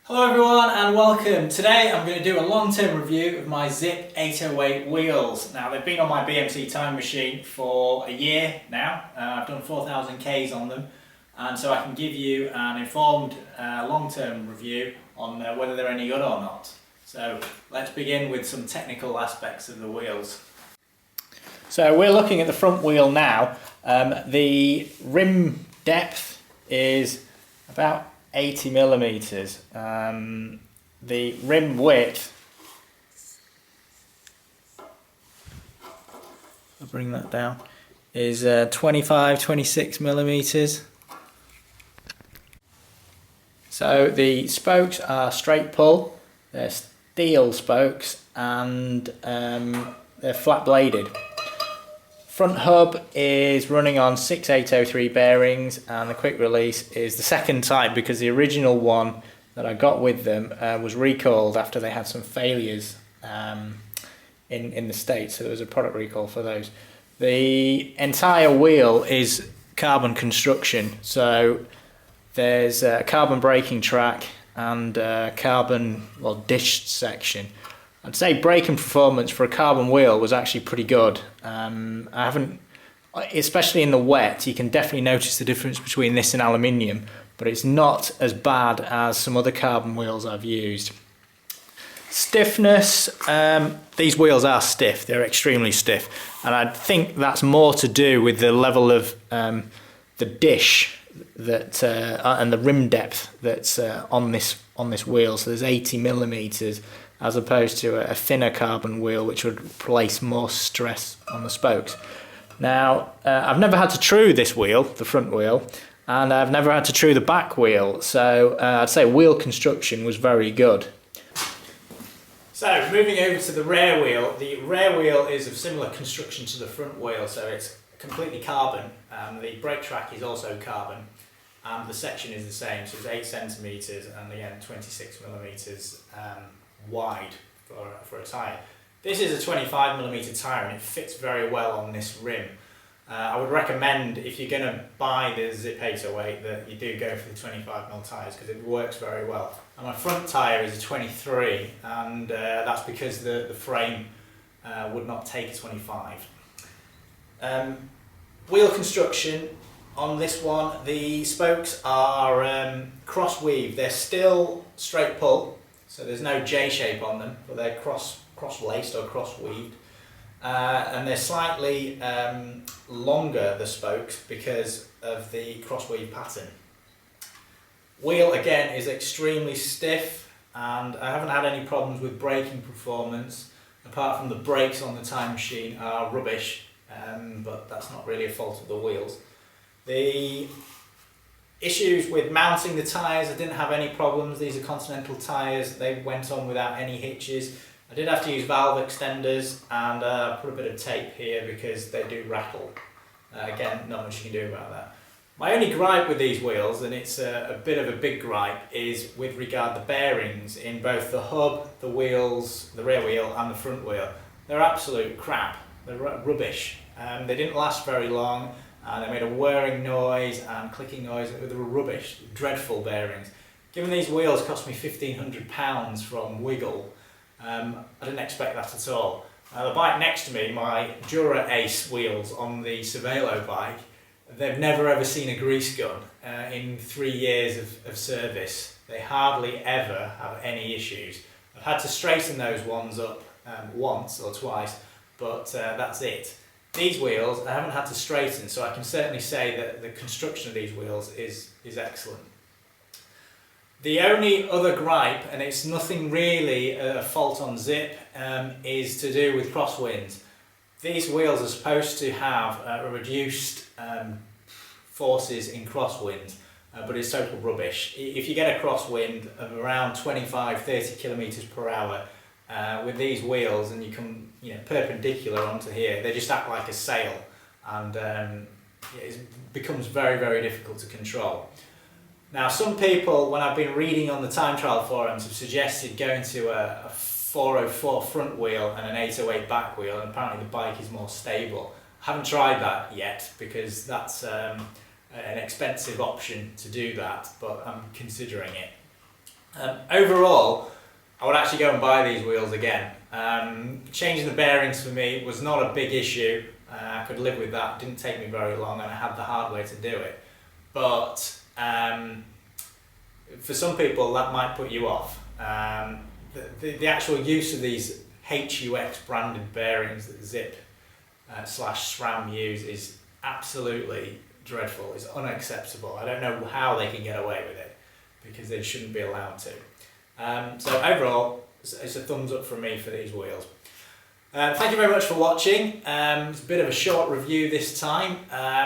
Hello everyone and welcome. Today I'm going to do a long-term review of my Zipp 808 wheels. Now they've been on my BMC time machine for a year now. I've done 4,000 Ks on them, and so I can give you an informed long-term review on whether they're any good or not. So let's begin with some technical aspects of the wheels. So we're looking at the front wheel now. The rim depth is about 80 millimeters. The rim width, I'll bring that down, is 26 millimeters. So the spokes are straight pull, they're steel spokes, and they're flat bladed. Front hub is running on 6803 bearings, and the quick release is the second type because the original one that I got with them was recalled after they had some failures in the States, so there was a product recall for those. The entire wheel is carbon construction, so there's a carbon braking track and a carbon dished section. I'd say braking performance for a carbon wheel was actually pretty good. Especially in the wet, you can definitely notice the difference between this and aluminium, but it's not as bad as some other carbon wheels I've used. Stiffness, these wheels are stiff, they're extremely stiff, and I think that's more to do with the level of the dish that and the rim depth that's on this wheel. So there's 80 millimeters. As opposed to a thinner carbon wheel which would place more stress on the spokes. Now, I've never had to true this wheel, the front wheel, and I've never had to true the back wheel, so I'd say wheel construction was very good. So, moving over to the rear wheel is of similar construction to the front wheel, so it's completely carbon. The brake track is also carbon, and the section is the same, so it's 8 centimeters and again 26 millimeters wide for a tyre. This is a 25mm tyre and it fits very well on this rim. I would recommend, if you're going to buy the Zipp 808, that you do go for the 25mm tyres because it works very well. And my front tyre is a 23, and that's because the frame would not take a 25. Wheel construction on this one, the spokes are cross weave. They're still straight pull, so there's no J shape on them, but they're cross laced or cross weaved, and they're slightly longer, the spokes, because of the cross weave pattern. Wheel again is extremely stiff, and I haven't had any problems with braking performance, apart from the brakes on the time machine are rubbish, but that's not really a fault of the wheels. The issues with mounting the tyres, I didn't have any problems. These are Continental tyres, they went on without any hitches. I did have to use valve extenders and put a bit of tape here because they do rattle. Again, not much you can do about that. My only gripe with these wheels, and it's a bit of a big gripe, is with regard to the bearings in both the hub, the wheels, the rear wheel and the front wheel. They're absolute crap, they're rubbish. They didn't last very long. They made a whirring noise and clicking noise. They were rubbish, dreadful bearings. Given these wheels cost me £1,500 from Wiggle, I didn't expect that at all. The bike next to me, my Dura Ace wheels on the Cervelo bike, they've never ever seen a grease gun in 3 years of service. They hardly ever have any issues. I've had to straighten those ones up once or twice, but that's it. These wheels I haven't had to straighten, so I can certainly say that the construction of these wheels is excellent. The only other gripe, and it's nothing really a fault on Zipp, is to do with crosswinds. These wheels are supposed to have reduced forces in crosswinds, but it's total rubbish. If you get a crosswind of around 25-30 kilometers per hour, with these wheels, and you come perpendicular onto here, they just act like a sail, and it becomes very, very difficult to control. Now, some people, when I've been reading on the time trial forums, have suggested going to a 404 front wheel and an 808 back wheel, and apparently the bike is more stable. I haven't tried that yet because that's an expensive option to do that, but I'm considering it. Overall, I would actually go and buy these wheels again. Changing the bearings for me was not a big issue. I could live with that. It didn't take me very long, and I had the hard way to do it. But for some people, that might put you off. The actual use of these HUX branded bearings that Zipp / SRAM use is absolutely dreadful. It's unacceptable. I don't know how they can get away with it, because they shouldn't be allowed to. So overall, it's a thumbs up from me for these wheels. Thank you very much for watching. It's a bit of a short review this time.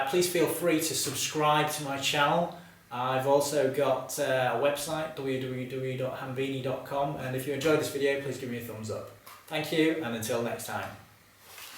Please feel free to subscribe to my channel. I've also got a website, www.hanvini.com, and if you enjoyed this video, please give me a thumbs up. Thank you, and until next time.